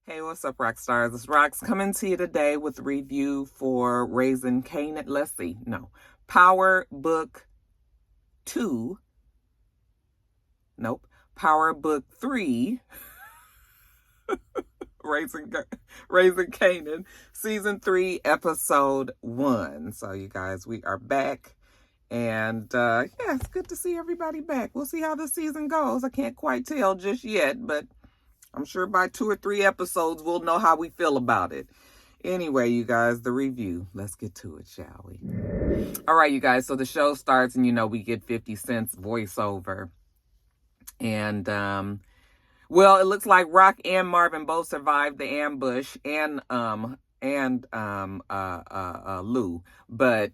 Hey, what's up, rock stars? It's Rox coming to you today with a review for Raising Kanan. Power Book 2. Power Book 3. Raising Kanan, Season 3, Episode 1. So, you guys, we are back. And, it's good to see everybody back. We'll see how this season goes. I can't quite tell just yet, but I'm sure by 2 or 3 episodes, we'll know how we feel about it. Anyway, you guys, the review. Let's get to it, shall we? All right, you guys. So the show starts and, we get 50 Cent's voiceover. And, it looks like Rock and Marvin both survived the ambush and Lou. But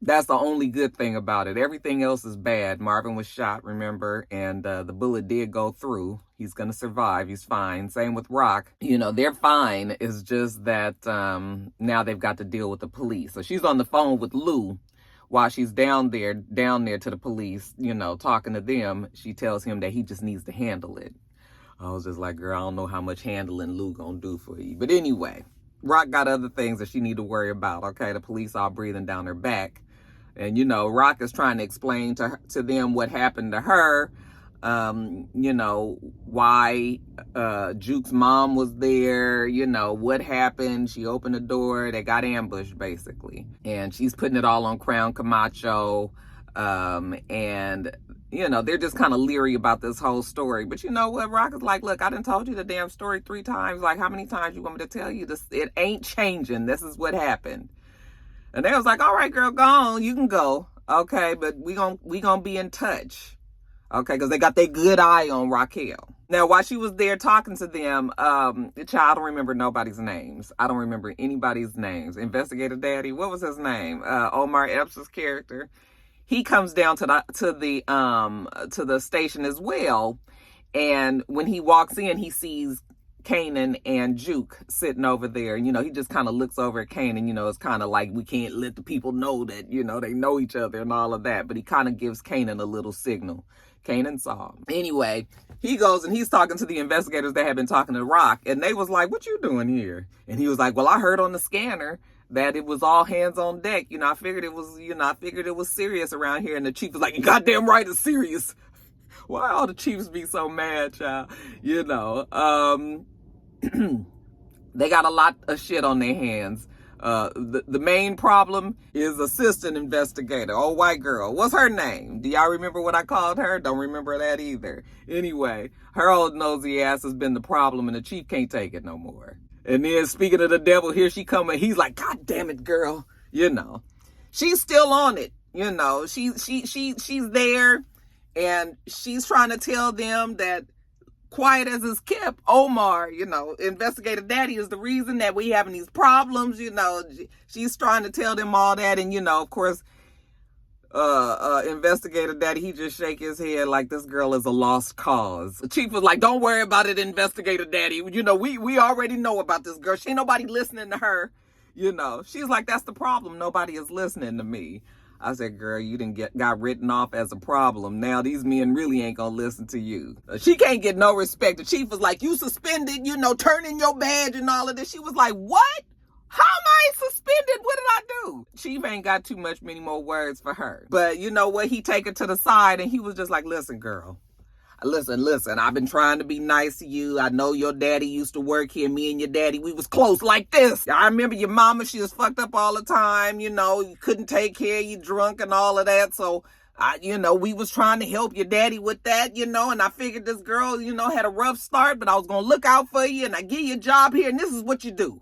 that's the only good thing about it. Everything else is bad. Marvin was shot, remember? And the bullet did go through. He's going to survive. He's fine. Same with Rock. They're fine. It's just that now they've got to deal with the police. So she's on the phone with Lou while she's down there to the police, talking to them. She tells him that he just needs to handle it. I was just like, girl, I don't know how much handling Lou gonna do for you. But anyway, Rock got other things that she need to worry about, okay? The police all breathing down her back. And, Rock is trying to explain to them what happened to her, why Juke's mom was there, what happened. She opened the door. They got ambushed, basically. And she's putting it all on Crown Camacho. And, they're just kind of leery about this whole story. But you know what? Rock is like, look, I done told you the damn story 3 times. Like, how many times you want me to tell you this? It ain't changing. This is what happened. And they was like, all right, girl, go on. You can go. Okay, but we gonna be in touch. Okay, because they got their good eye on Raquel. Now, while she was there talking to them, I don't remember nobody's names. I don't remember anybody's names. Investigator Daddy, what was his name? Omar Epps' character. He comes down to the station as well. And when he walks in, he sees Kanan and Juke sitting over there. He just kind of looks over at Kanan. It's kind of like we can't let the people know that, they know each other and all of that. But he kind of gives Kanan a little signal. Kanan saw him. Anyway, he goes and he's talking to the investigators that had been talking to Rock. And they was like, what you doing here? And he was like, well, I heard on the scanner that it was all hands on deck. I figured it was serious around here. And the chief was like, goddamn right, it's serious. Why all the chiefs be so mad, child? They got a lot of shit on their hands. The main problem is assistant investigator, old white girl. What's her name? Do y'all remember what I called her? Don't remember that either. Anyway, her old nosy ass has been the problem, and the chief can't take it no more. And then, speaking of the devil, here she come, and he's like, God damn it, girl. She's still on it. She's there. And she's trying to tell them that, quiet as it's kept, Omar, Investigator Daddy is the reason that we having these problems. She's trying to tell them all that. And, of course, Investigator Daddy, he just shake his head like this girl is a lost cause. The chief was like, don't worry about it, Investigator Daddy. We already know about this girl. She ain't nobody listening to her. She's like, that's the problem. Nobody is listening to me. I said, girl, you got written off as a problem. Now these men really ain't gonna listen to you. She can't get no respect. The chief was like, you suspended, turning your badge and all of this. She was like, what? How am I suspended? What did I do? Chief ain't got many more words for her. But you know what? He take her to the side and he was just like, listen, girl. Listen, I've been trying to be nice to you. I know your daddy used to work here. Me and your daddy, we was close like this. I remember your mama, she was fucked up all the time. You couldn't take care of you, drunk and all of that. So, we was trying to help your daddy with that, and I figured this girl, had a rough start, but I was going to look out for you and I give you a job here. And this is what you do.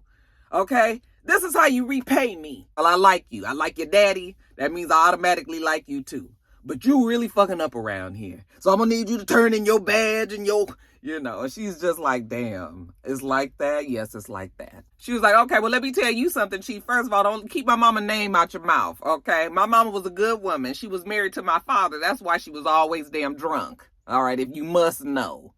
Okay? This is how you repay me. Well, I like you. I like your daddy. That means I automatically like you too. But you really fucking up around here. So I'm going to need you to turn in your badge and and she's just like, damn, it's like that? Yes, it's like that. She was like, okay, well, let me tell you something, Chief. First of all, don't keep my mama's name out your mouth, okay? My mama was a good woman. She was married to my father. That's why she was always damn drunk. All right, if you must know.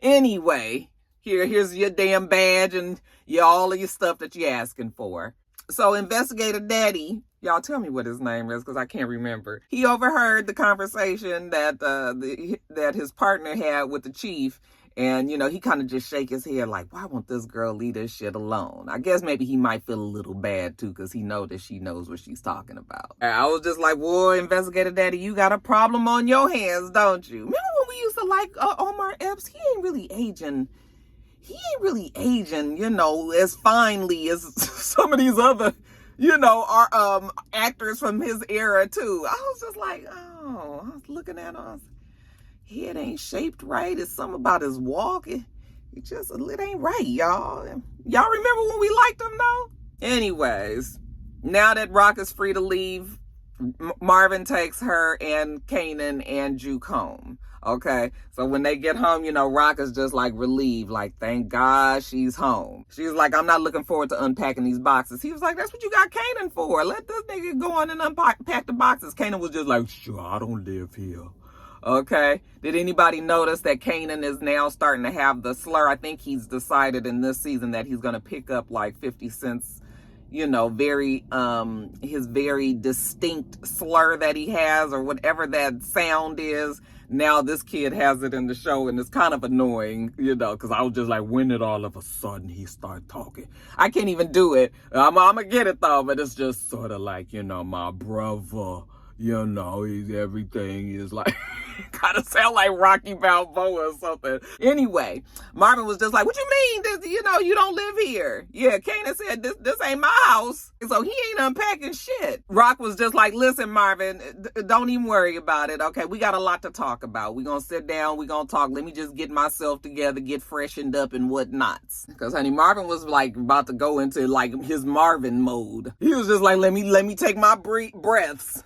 Anyway, here's your damn badge and all of your stuff that you're asking for. So Investigator Daddy, y'all tell me what his name is because I can't remember. He overheard the conversation that that his partner had with the chief, And, he kind of just shake his head like, why won't this girl leave this shit alone? I guess maybe he might feel a little bad, too, because he know that she knows what she's talking about. And I was just like, boy, Investigator Daddy, you got a problem on your hands, don't you? Remember when we used to like Omar Epps? He ain't really aging, as finely as some of these other, are actors from his era, too. I was just like, I was looking at us. Head ain't shaped right. It's something about his walk. It ain't right, y'all. Y'all remember when we liked him, though? Anyways, now that Rock is free to leave, Marvin takes her and Kanan and Juke home. Okay, so when they get home, Rock is just like relieved, like, thank God she's home. She's like, I'm not looking forward to unpacking these boxes. He was like, that's what you got Kanan for. Let this nigga go on and unpack the boxes. Kanan was just like, sure, I don't live here. Okay. Did anybody notice that Kanan is now starting to have the slur? I think he's decided in this season that he's going to pick up like 50 Cent's, his very distinct slur that he has, or whatever that sound is. Now this kid has it in the show, and it's kind of annoying, because I was just like, when did all of a sudden he start talking? I can't even do it. I'm going to get it though, but it's just sort of like, my brother. Everything is like, kind of sound like Rocky Balboa or something. Anyway, Marvin was just like, what you mean? This, you don't live here. Yeah, Kanan said, this ain't my house. So he ain't unpacking shit. Rock was just like, listen, Marvin, don't even worry about it. Okay, we got a lot to talk about. We're going to sit down. We're going to talk. Let me just get myself together, get freshened up and whatnots. Because, honey, Marvin was like about to go into like his Marvin mode. He was just like, let me take my breaths.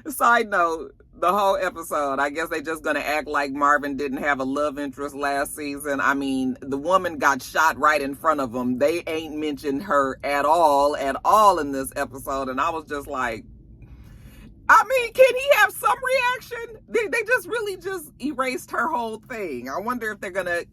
Side note, the whole episode, I guess they just gonna act like Marvin didn't have a love interest last season. I mean, the woman got shot right in front of them. They ain't mentioned her at all in this episode. And I was just like, I mean, can he have some reaction? They just really just erased her whole thing. I wonder if they're gonna,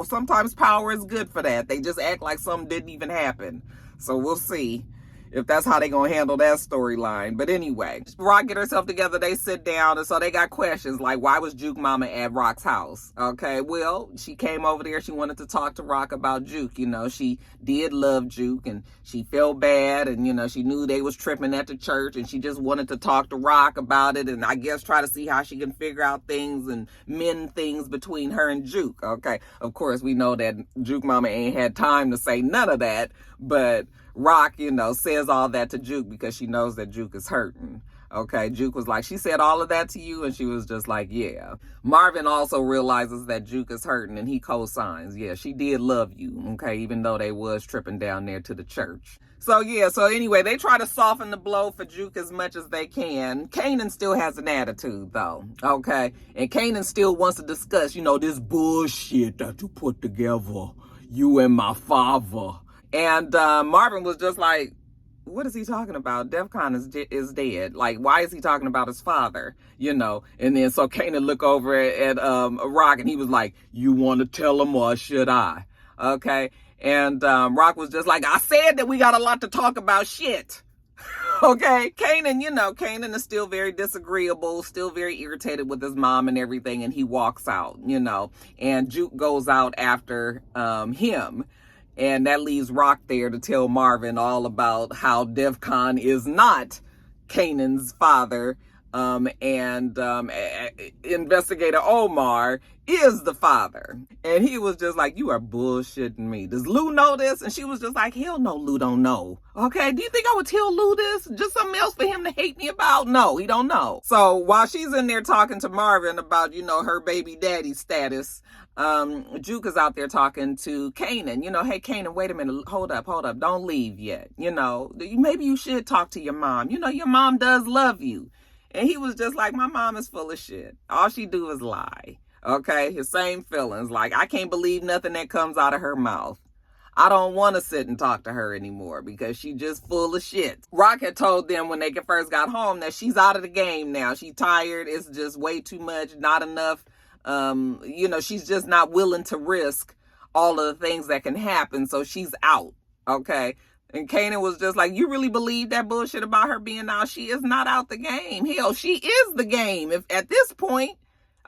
sometimes power is good for that. They just act like something didn't even happen. So we'll see if that's how they gonna handle that storyline. But anyway, Rock get herself together, they sit down, and so they got questions like, why was Juke Mama at Rock's house? Okay, well, she came over there, she wanted to talk to Rock about Juke. She did love Juke, and she felt bad, and she knew they was tripping at the church, and she just wanted to talk to Rock about it, and I guess try to see how she can figure out things and mend things between her and Juke. Okay, of course, we know that Juke Mama ain't had time to say none of that, but Rock, says all that to Juke because she knows that Juke is hurting. Okay, Juke was like, she said all of that to you? And she was just like, yeah. Marvin also realizes that Juke is hurting, and he co-signs. Yeah, she did love you, okay, even though they was tripping down there to the church. So anyway, they try to soften the blow for Juke as much as they can. Kanan still has an attitude, though, okay? And Kanan still wants to discuss, this bullshit that you put together, you and my father. And Marvin was just like, what is he talking about? DEFCON is dead. Like, why is he talking about his father? And then so Kanan looked over at Rock, and he was like, you want to tell him or should I? Okay. And Rock was just like, I said that we got a lot to talk about shit. Okay. Kanan is still very disagreeable, still very irritated with his mom and everything. And he walks out, and Juke goes out after him. And that leaves Rock there to tell Marvin all about how DEFCON is not Kanan's father. And Investigator Omar is the father. And he was just like, you are bullshitting me. Does Lou know this? And she was just like, hell no, Lou don't know. Okay, do you think I would tell Lou this? Just something else for him to hate me about? No, he don't know. So while she's in there talking to Marvin about, her baby daddy status, Juke is out there talking to Kanan. Hey, Kanan, wait a minute. Hold up. Don't leave yet. Maybe you should talk to your mom. Your mom does love you. And he was just like, my mom is full of shit. All she do is lie. Okay? His same feelings. Like, I can't believe nothing that comes out of her mouth. I don't want to sit and talk to her anymore because she just full of shit. Rock had told them when they first got home that she's out of the game now. She's tired. It's just way too much, not enough. She's just not willing to risk all of the things that can happen. So she's out. Okay? And Kanan was just like, you really believe that bullshit about her being out? She is not out the game. Hell, she is the game if at this point.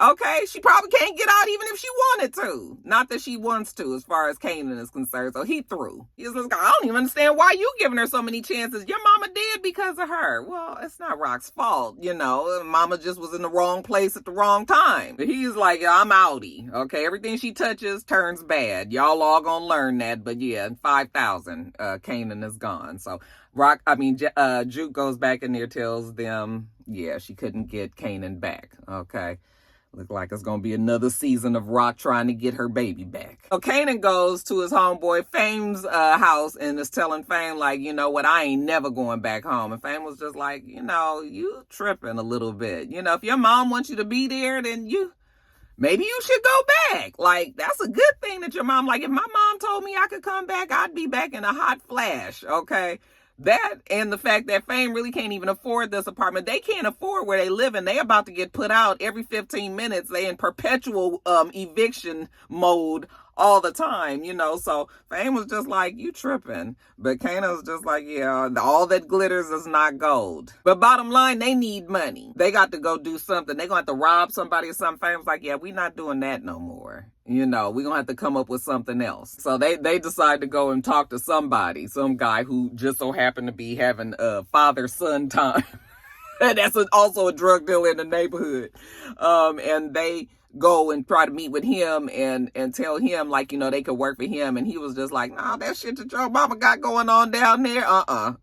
Okay, she probably can't get out even if she wanted to. Not that she wants to, as far as Kanan is concerned. So he threw. He's just like, I don't even understand why you giving her so many chances. Your mama did because of her. Well, it's not Rock's fault, you know. Mama just was in the wrong place at the wrong time. But he's like, I'm outie. Okay, everything she touches turns bad. Y'all all gonna learn that. But yeah, 5,000, Kanan is gone. So Juke goes back in there, tells them, yeah, she couldn't get Kanan back. Okay. Look like it's gonna be another season of Rock trying to get her baby back. So Kanan goes to his homeboy Fame's house and is telling Fame, like, you know what, I ain't never going back home. And Fame was just like, you know, you tripping a little bit. You know, if your mom wants you to be there, then maybe you should go back. Like, that's a good thing that your mom, like, if my mom told me I could come back, I'd be back in a hot flash, okay? That and the fact that Fame really can't even afford this apartment. They can't afford where they live and they about to get put out every 15 minutes. They in perpetual eviction mode all the time, you know. So Fame was just like, you tripping. But Kanan was just like, yeah, all that glitters is not gold. But bottom line, they need money. They got to go do something. They're going to have to rob somebody or something. Fame was like, yeah, we not doing that no more. You know, we're going to have to come up with something else. So they decide to go and talk to somebody, some guy who just so happened to be having father-son time. And that's also a drug dealer in the neighborhood. And they go and try to meet with him and tell him, like, you know, they could work for him. And he was just like, nah, that shit that your mama got going on down there,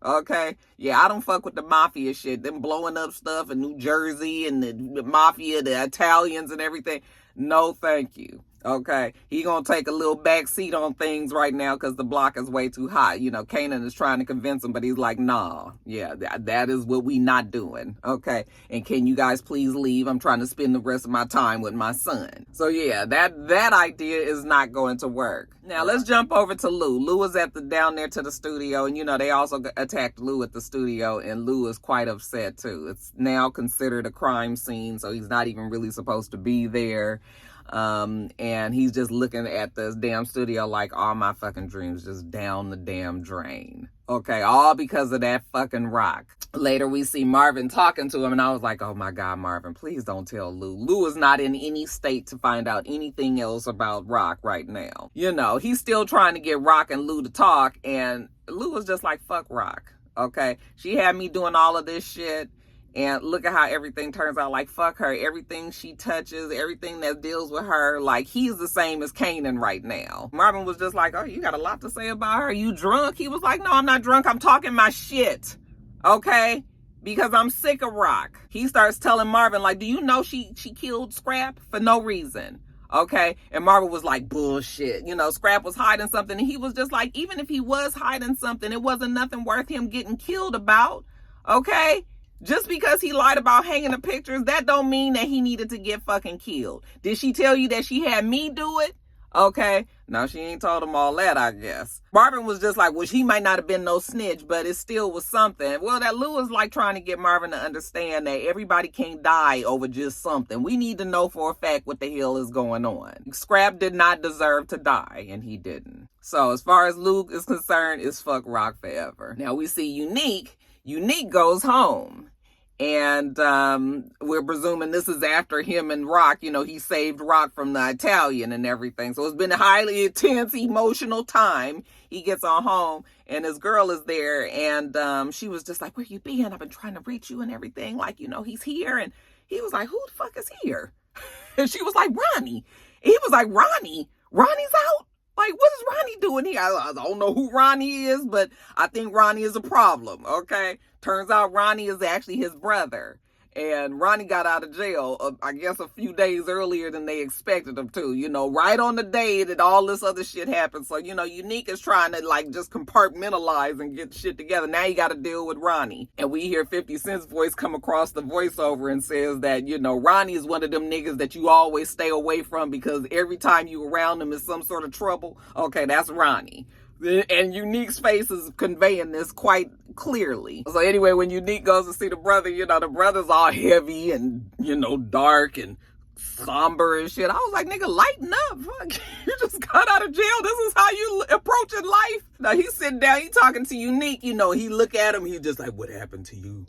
okay. Yeah, I don't fuck with the mafia shit. Them blowing up stuff in New Jersey and the mafia, the Italians and everything. No, thank you. Okay, he gonna take a little back seat on things right now because the block is way too hot. You know, Kanan is trying to convince him, but he's like, nah, yeah, that is what we not doing. Okay, and can you guys please leave? I'm trying to spend the rest of my time with my son. So yeah, that idea is not going to work. Now let's jump over to Lou. Lou is down there to the studio, and you know they also attacked Lou at the studio, and Lou is quite upset too. It's now considered a crime scene, so he's not even really supposed to be there. And he's just looking at this damn studio like all my fucking dreams just down the damn drain. Okay, all because of that fucking Rock. Later we see Marvin talking to him and I was like, oh my God, Marvin, please don't tell Lou. Lou is not in any state to find out anything else about Rock right now. You know, he's still trying to get Rock and Lou to talk and Lou was just like, fuck Rock. Okay, she had me doing all of this shit. And look at how everything turns out. Like, fuck her. Everything she touches, everything that deals with her, like, he's the same as Kanan right now. Marvin was just like, oh, you got a lot to say about her. You drunk? He was like, no, I'm not drunk. I'm talking my shit. Okay? Because I'm sick of Rock. He starts telling Marvin, like, do you know she killed Scrap for no reason? Okay? And Marvin was like, bullshit. You know, Scrap was hiding something. And he was just like, even if he was hiding something, it wasn't nothing worth him getting killed about. Okay? Just because he lied about hanging the pictures, that don't mean that he needed to get fucking killed. Did she tell you that she had me do it? Okay. No, she ain't told him all that, I guess. Marvin was just like, well, she might not have been no snitch, but it still was something. Well, that Lou is like trying to get Marvin to understand that everybody can't die over just something. We need to know for a fact what the hell is going on. Scrap did not deserve to die, and he didn't. So as far as Luke is concerned, it's fuck Rock forever. Now we see Unique. Unique goes home. And we're presuming this is after him and Rock, you know, he saved Rock from the Italian and everything. So it's been a highly intense, emotional time. He gets on home and his girl is there. And she was just like, where you been? I've been trying to reach you and everything. Like, you know, he's here. And he was like, who the fuck is here? And she was like, Ronnie. And he was like, Ronnie? Ronnie's out? Like, what is Ronnie doing here? I don't know who Ronnie is, but I think Ronnie is a problem, okay? Turns out Ronnie is actually his brother. And Ronnie got out of jail, I guess, a few days earlier than they expected him to. You know, right on the day that all this other shit happened. So, you know, Unique is trying to, like, just compartmentalize and get shit together. Now you got to deal with Ronnie. And we hear 50 Cent's voice come across the voiceover and says that, you know, Ronnie is one of them niggas that you always stay away from because every time you around him is some sort of trouble. Okay, that's Ronnie. And Unique's face is conveying this quite clearly. So anyway, when Unique goes to see the brother, you know, the brother's all heavy and, you know, dark and somber and shit. I was like, nigga, lighten up. Fuck, you just got out of jail. This is how you approaching life. Now he's sitting down, he talking to Unique, you know, he look at him, he's just like, what happened to you?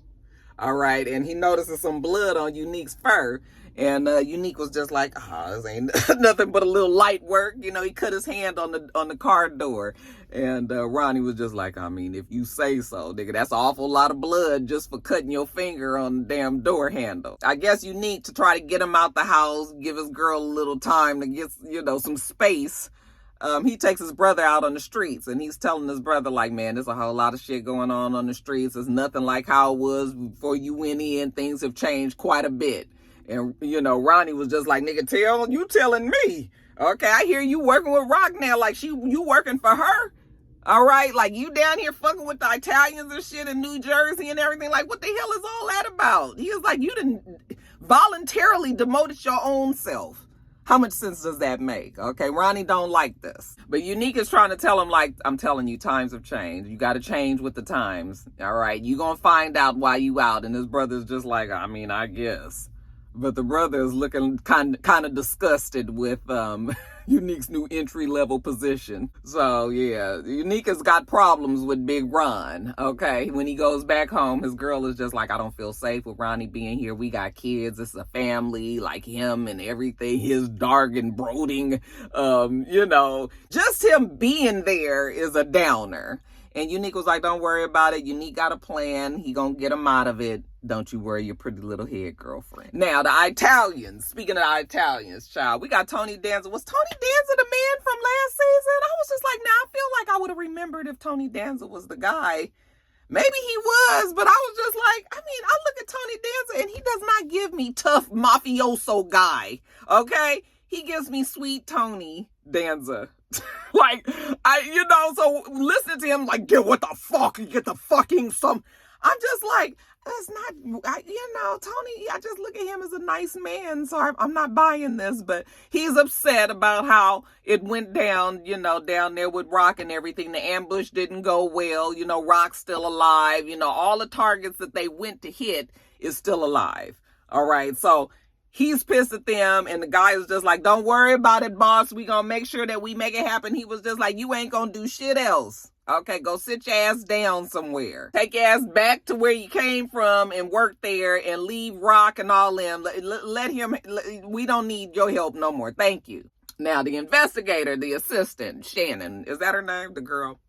All right, and he notices some blood on Unique's fur. And Unique was just like, this ain't nothing but a little light work. You know, he cut his hand on the car door. And Ronnie was just like, I mean, if you say so, nigga, that's an awful lot of blood just for cutting your finger on the damn door handle. I guess Unique, to try to get him out the house, give his girl a little time to get, some space. He takes his brother out on the streets, and he's telling his brother, like, man, there's a whole lot of shit going on the streets. It's nothing like how it was before you went in. Things have changed quite a bit. And, Ronnie was just like, nigga, you telling me. Okay, I hear you working with Rock now. Like, you working for her? All right, like, you down here fucking with the Italians and shit in New Jersey and everything. Like, what the hell is all that about? He was like, you didn't voluntarily demoted your own self. How much sense does that make? Okay, Ronnie don't like this. But Unique is trying to tell him, like, I'm telling you, times have changed. You got to change with the times. All right, you going to find out why you out. And his brother's just like, I mean, I guess. But the brother is looking kind of disgusted with Unique's new entry-level position. So, yeah, Unique has got problems with Big Ron, okay? When he goes back home, his girl is just like, I don't feel safe with Ronnie being here. We got kids. It's a family, like him and everything. His dark and brooding, just him being there is a downer. And Unique was like, don't worry about it. Unique got a plan. He gonna get him out of it. Don't you worry your pretty little head, girlfriend. Now, the Italians. Speaking of the Italians, child, we got Tony Danza. Was Tony Danza the man from last season? I was just like, I feel like I would have remembered if Tony Danza was the guy. Maybe he was, but I was just like, I look at Tony Danza and he does not give me tough mafioso guy, okay? He gives me sweet Tony Danza. Like, so listen to him like, get what the fuck, you get the fucking some. I'm just like, that's not, Tony, I just look at him as a nice man, so I'm not buying this, but he's upset about how it went down, down there with Rock and everything. The ambush didn't go well, Rock's still alive, all the targets that they went to hit is still alive, all right, so he's pissed at them, and the guy is just like, don't worry about it, boss. We gonna make sure that we make it happen. He was just like, you ain't gonna do shit else. Okay, go sit your ass down somewhere. Take your ass back to where you came from and work there and leave Rock and all them. Let him, we don't need your help no more. Thank you. Now, the investigator, the assistant, Shannon, is that her name, the girl?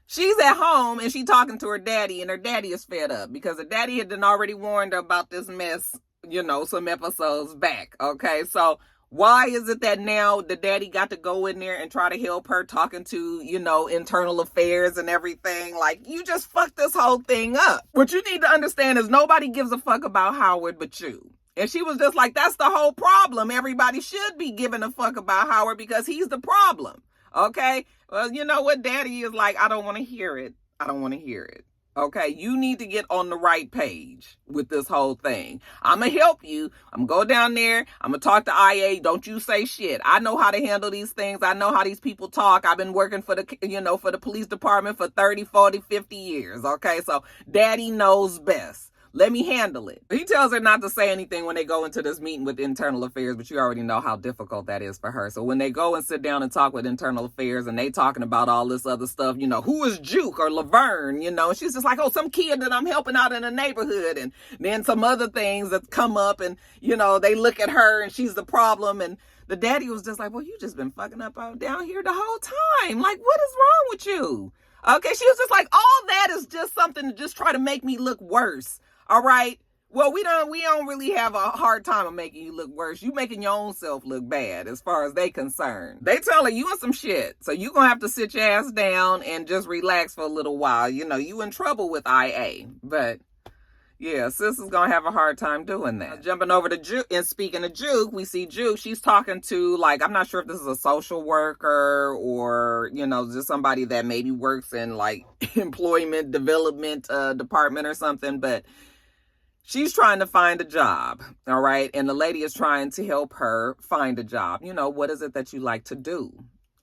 She's at home and she talking to her daddy, and her daddy is fed up because her daddy had already warned her about this mess, some episodes back. Okay, so why is it that now the daddy got to go in there and try to help her talking to, internal affairs and everything? Like, you just fucked this whole thing up. What you need to understand is nobody gives a fuck about Howard but you. And she was just like, that's the whole problem. Everybody should be giving a fuck about Howard because he's the problem. Okay? Well, you know what? Daddy is like, I don't want to hear it. I don't want to hear it. Okay, you need to get on the right page with this whole thing. I'm going to help you. I'm going to go down there. I'm going to talk to IA. Don't you say shit. I know how to handle these things. I know how these people talk. I've been working for the police department for 30, 40, 50 years. Okay, so daddy knows best. Let me handle it. He tells her not to say anything when they go into this meeting with internal affairs, but you already know how difficult that is for her. So when they go and sit down and talk with internal affairs and they talking about all this other stuff, who is Juke or Laverne, and she's just like, oh, some kid that I'm helping out in the neighborhood. And then some other things that come up and, they look at her and she's the problem. And the daddy was just like, well, you just been fucking up out down here the whole time. Like, what is wrong with you? Okay, she was just like, all that is just something to just try to make me look worse. All right. Well, we don't really have a hard time of making you look worse. You making your own self look bad as far as they concerned. They tell her you in some shit. So you going to have to sit your ass down and just relax for a little while. You in trouble with IA. But yeah, sis is going to have a hard time doing that. Jumping over to Juke, and speaking of Juke, we see Juke. She's talking to, like, I'm not sure if this is a social worker or, just somebody that maybe works in, like, employment development department or something. But she's trying to find a job, all right? And the lady is trying to help her find a job. What is it that you like to do?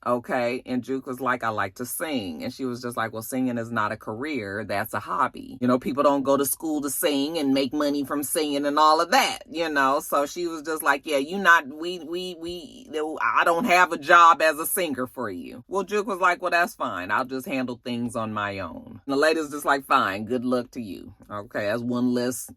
Okay. And Juke was like, I like to sing. And she was just like, well, singing is not a career. That's a hobby. People don't go to school to sing and make money from singing and all of that, So she was just like, yeah, I don't have a job as a singer for you. Well, Juke was like, well, that's fine. I'll just handle things on my own. And the lady's just like, fine, good luck to you. Okay. That's one less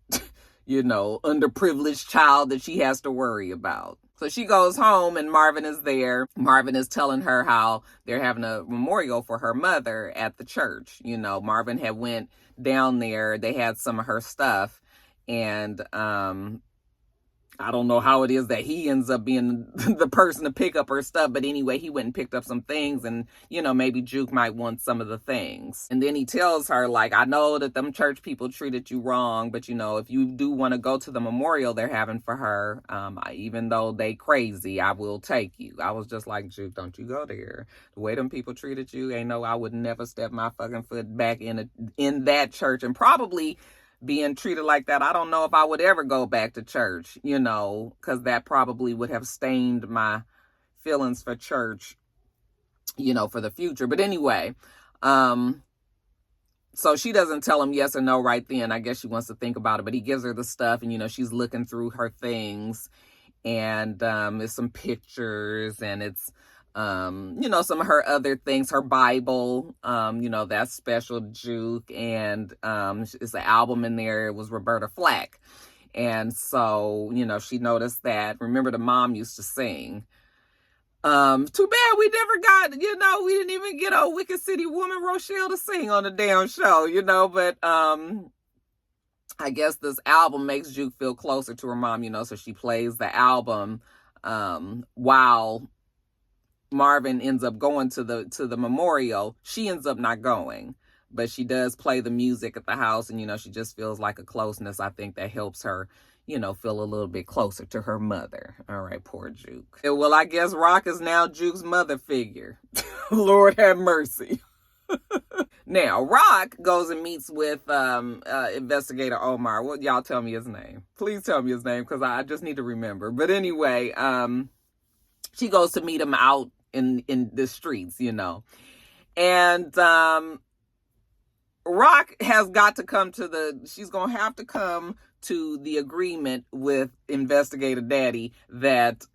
underprivileged child that she has to worry about. So she goes home and Marvin is there. Marvin is telling her how they're having a memorial for her mother at the church. Marvin had went down there. They had some of her stuff. And I don't know how it is that he ends up being the person to pick up her stuff. But anyway, he went and picked up some things and, maybe Juke might want some of the things. And then he tells her, like, I know that them church people treated you wrong, but, if you do want to go to the memorial they're having for her, even though they crazy, I will take you. I was just like, Juke, don't you go there. The way them people treated you, I would never step my fucking foot back in that church. And probably being treated like that, I don't know if I would ever go back to church, because that probably would have stained my feelings for church, for the future. But anyway, so she doesn't tell him yes or no right then. I guess she wants to think about it, but he gives her the stuff and, she's looking through her things and there's some pictures and it's, some of her other things, her Bible, that's special Juke, and it's an album in there. It was Roberta Flack. And so, she noticed that. Remember, the mom used to sing. Too bad we never got, we didn't even get a Wicked City woman Rochelle to sing on the damn show, but I guess this album makes Juke feel closer to her mom, so she plays the album while Marvin ends up going to the memorial. She ends up not going, but she does play the music at the house, and she just feels like a closeness. I think that helps her, feel a little bit closer to her mother. All right, poor Juke. Well, I guess Rock is now Juke's mother figure. Lord have mercy. Now, Rock goes and meets with Investigator Omar. What y'all tell me his name? Please tell me his name, because I just need to remember. But anyway, she goes to meet him out in the streets, and Rock has got to come she's gonna have to come to the agreement with Investigator Daddy that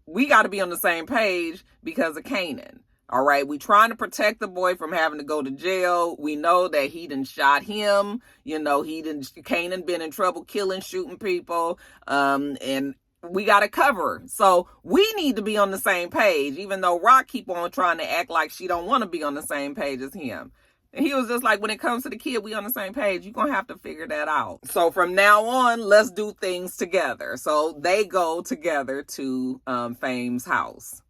we got to be on the same page because of Kanan. All right, we trying to protect the boy from having to go to jail. We know that he done shot him. Kanan been in trouble killing, shooting people, and we got to cover her. So we need to be on the same page, even though Rock keep on trying to act like she don't want to be on the same page as him. And he was just like, when it comes to the kid, we on the same page. You're going to have to figure that out. So from now on, let's do things together. So they go together to Fame's house.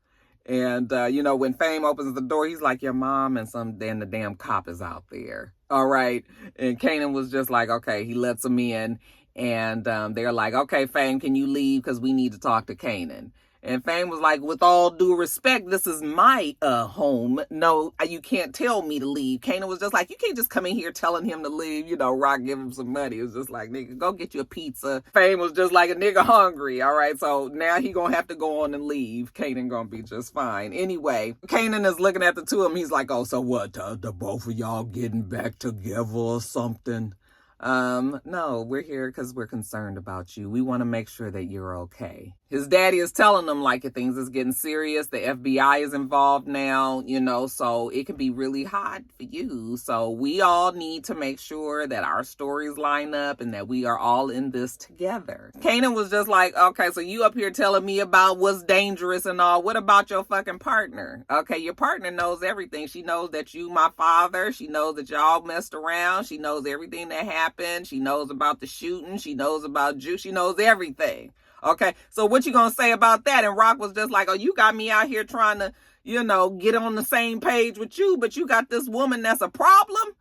And, when Fame opens the door, he's like, your mom, and then the damn cop is out there. All right. And Kanan was just like, okay, he lets him in. And they're like, okay, Fame, can you leave? Because we need to talk to Kanan. And Fame was like, with all due respect, this is my home. No, you can't tell me to leave. Kanan was just like, you can't just come in here telling him to leave. Rock give him some money. It was just like, nigga, go get you a pizza. Fame was just like, a nigga hungry. All right, so now he gonna have to go on and leave. Kanan gonna be just fine. Anyway, Kanan is looking at the two of them. He's like, oh, so what? The both of y'all getting back together or something? No, we're here because we're concerned about you. We want to make sure that you're okay. His daddy is telling him, like, things is getting serious. The FBI is involved now, so it can be really hot for you. So we all need to make sure that our stories line up and that we are all in this together. Kanan was just like, okay, so you up here telling me about what's dangerous and all. What about your fucking partner? Okay, your partner knows everything. She knows that you my father. She knows that y'all messed around. She knows everything that happened. She knows about the shooting. She knows about you. She knows everything. Okay, so what you gonna say about that? And Rock was just like, oh, you got me out here trying to, get on the same page with you, but you got this woman that's a problem?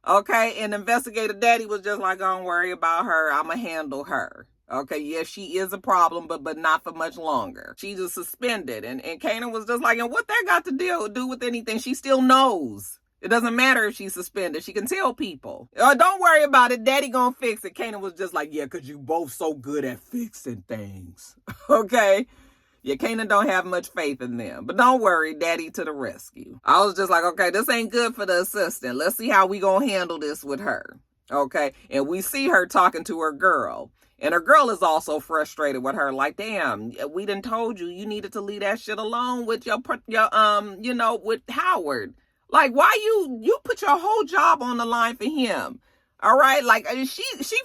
Okay, and Investigator Daddy was just like, don't worry about her. I'ma handle her. Okay, yes, she is a problem, but not for much longer. She's just suspended. And Kanan was just like, and what that got to do with anything? She still knows. It doesn't matter if she's suspended. She can tell people. Don't worry about it. Daddy gonna fix it. Kanan was just like, yeah, because you both so good at fixing things. Okay? Yeah, Kanan don't have much faith in them. But don't worry, Daddy to the rescue. I was just like, okay, this ain't good for the assistant. Let's see how we gonna handle this with her. Okay? And we see her talking to her girl. And her girl is also frustrated with her. Like, damn, we done told you needed to leave that shit alone with your with Howard. Like, why you put your whole job on the line for him? All right, like she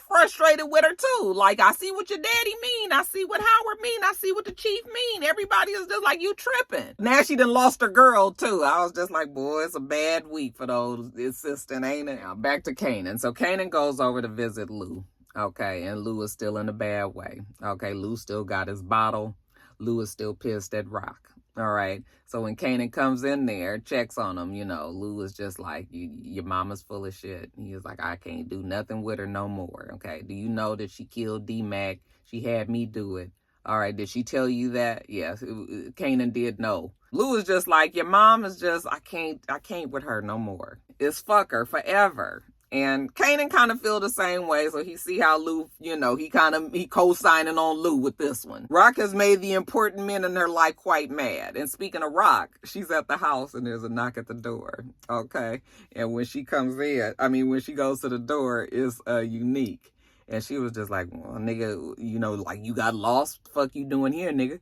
frustrated with her too. Like, I see what your daddy mean. I see what Howard mean. I see what the chief mean. Everybody is just like, you tripping. Now she done lost her girl too. I was just like, boy, it's a bad week for those assistant, ain't it? Now, back to Kanan. So Kanan goes over to visit Lou. Okay, and Lou is still in a bad way. Okay, Lou still got his bottle. Lou is still pissed at Rock. All right. So when Kanan comes in there, checks on him, Lou is just like, your mama's full of shit. He is like, I can't do nothing with her no more. Okay. Do you know that she killed D-Mac? She had me do it. All right. Did she tell you that? Yes. Kanan did know. Lou is just like, your mom is just, I can't with her no more. It's fuck her forever. And Kanan kind of feel the same way. So he see how Lou, he co-signing on Lou with this one. Rock has made the important men in her life quite mad. And speaking of Rock, she's at the house and there's a knock at the door. Okay. And when she comes in, when she goes to the door, it's Unique. And she was just like, well, nigga, like you got lost. Fuck you doing here, nigga.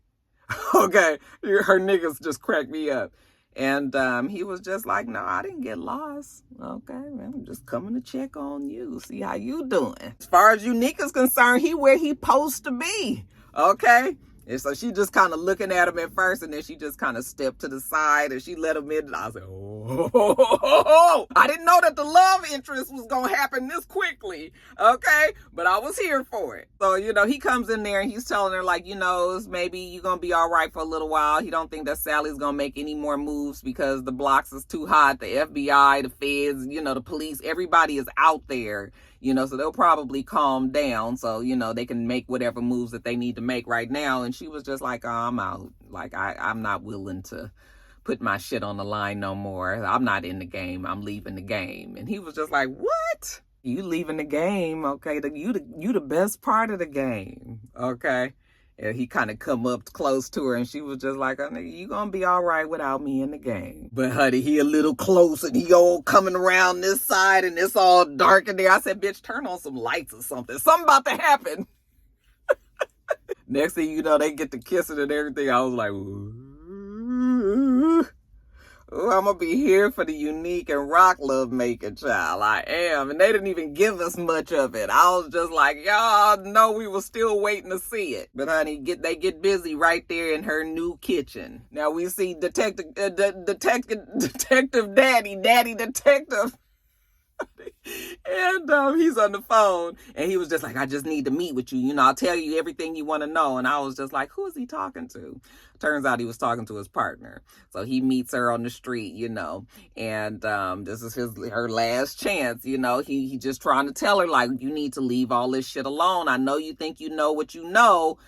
Okay. Her niggas just cracked me up. And he was just like, no, I didn't get lost. Okay, man, I'm just coming to check on you, see how you doing. As far as Unique is concerned, he where he supposed to be. Okay? And so she just kind of looking at him at first, and then she just kind of stepped to the side, and she let him in, and I was like, oh. I didn't know that the love interest was going to happen this quickly, okay? But I was here for it. So, he comes in there, and he's telling her, like, maybe you're going to be all right for a little while. He don't think that Sally's going to make any more moves because the blocks is too hot. The FBI, the feds, the police, everybody is out there. So they'll probably calm down so, they can make whatever moves that they need to make right now. And she was just like, oh, I'm out. Like, I'm not willing to put my shit on the line no more. I'm not in the game. I'm leaving the game. And he was just like, what? You leaving the game? Okay. You the best part of the game. Okay. And he kind of come up close to her, and she was just like, oh, nigga, you gonna be all right without me in the game. But honey, he a little close, and he all coming around this side, and it's all dark in there. I said, bitch, turn on some lights or something. Something about to happen. Next thing you know, they get to kissing and everything. I was like, ooh. Oh, I'm going to be here for the Unique and Rock love making, child. I am. And they didn't even give us much of it. I was just like, y'all know we were still waiting to see it. But honey, they get busy right there in her new kitchen. Now we see Detective Daddy Detective. And he's on the phone, and he was just like, I just need to meet with you. I'll tell you everything you want to know. And I was just like, who is he talking to? Turns out he was talking to his partner. So he meets her on the street, and this is her last chance. He just trying to tell her, like, you need to leave all this shit alone. I know you think you know what you know,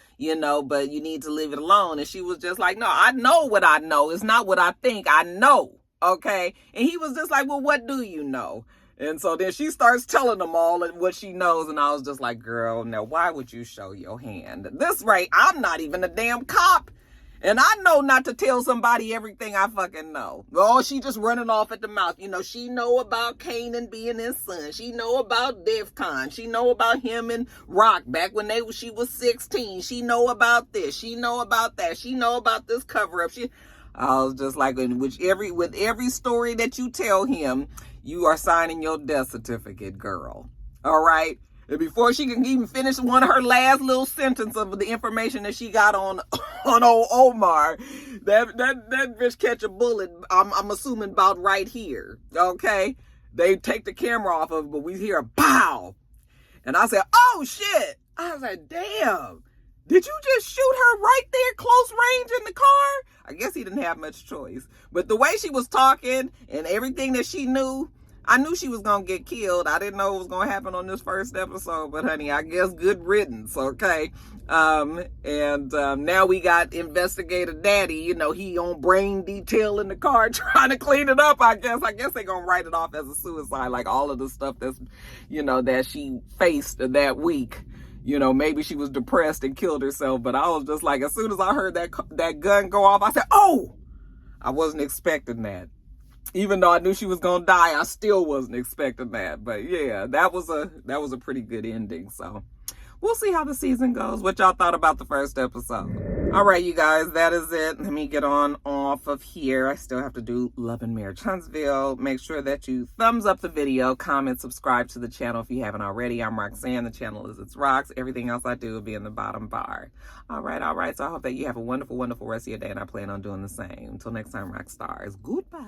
but you need to leave it alone. And she was just like, no, I know what I know. It's not what I think. I know. Okay. And he was just like, well, what do you know? And so then she starts telling them all what she knows. And I was just like, girl, now why would you show your hand? At this rate, I'm not even a damn cop. And I know not to tell somebody everything I fucking know. Oh, she just running off at the mouth. She know about Kanan being his son. She know about DEF CON. She know about him and Rock back when she was 16. She know about this. She know about that. She know about this cover-up. I was just like, with every story that you tell him, you are signing your death certificate, girl. All right? And before she can even finish one of her last little sentence of the information that she got on old Omar, that bitch catch a bullet, I'm assuming about right here. Okay? They take the camera off of it, but we hear a pow. And I said, oh, shit. I was like, damn. Did you just shoot her right there, close range in the car? I guess he didn't have much choice. But the way she was talking and everything that she knew, I knew she was going to get killed. I didn't know it was going to happen on this first episode. But, honey, I guess good riddance, okay? Now we got Investigator Daddy. He on brain detail in the car trying to clean it up, I guess. I guess they're going to write it off as a suicide, like all of the stuff that's, that she faced that week. Maybe she was depressed and killed herself. But I was just like, as soon as I heard that gun go off, I said, oh! I wasn't expecting that. Even though I knew she was gonna die, I still wasn't expecting that. But yeah, that was a pretty good ending. So we'll see how the season goes. What y'all thought about the first episode? All right, you guys, that is it. Let me get on off of here. I still have to do Love and Marriage Huntsville. Make sure that you thumbs up the video, comment, subscribe to the channel if you haven't already. I'm Roxanne. The channel is itsrox. Everything else I do will be in the bottom bar. All right. So I hope that you have a wonderful, wonderful rest of your day, and I plan on doing the same. Until next time, rock stars. Goodbye.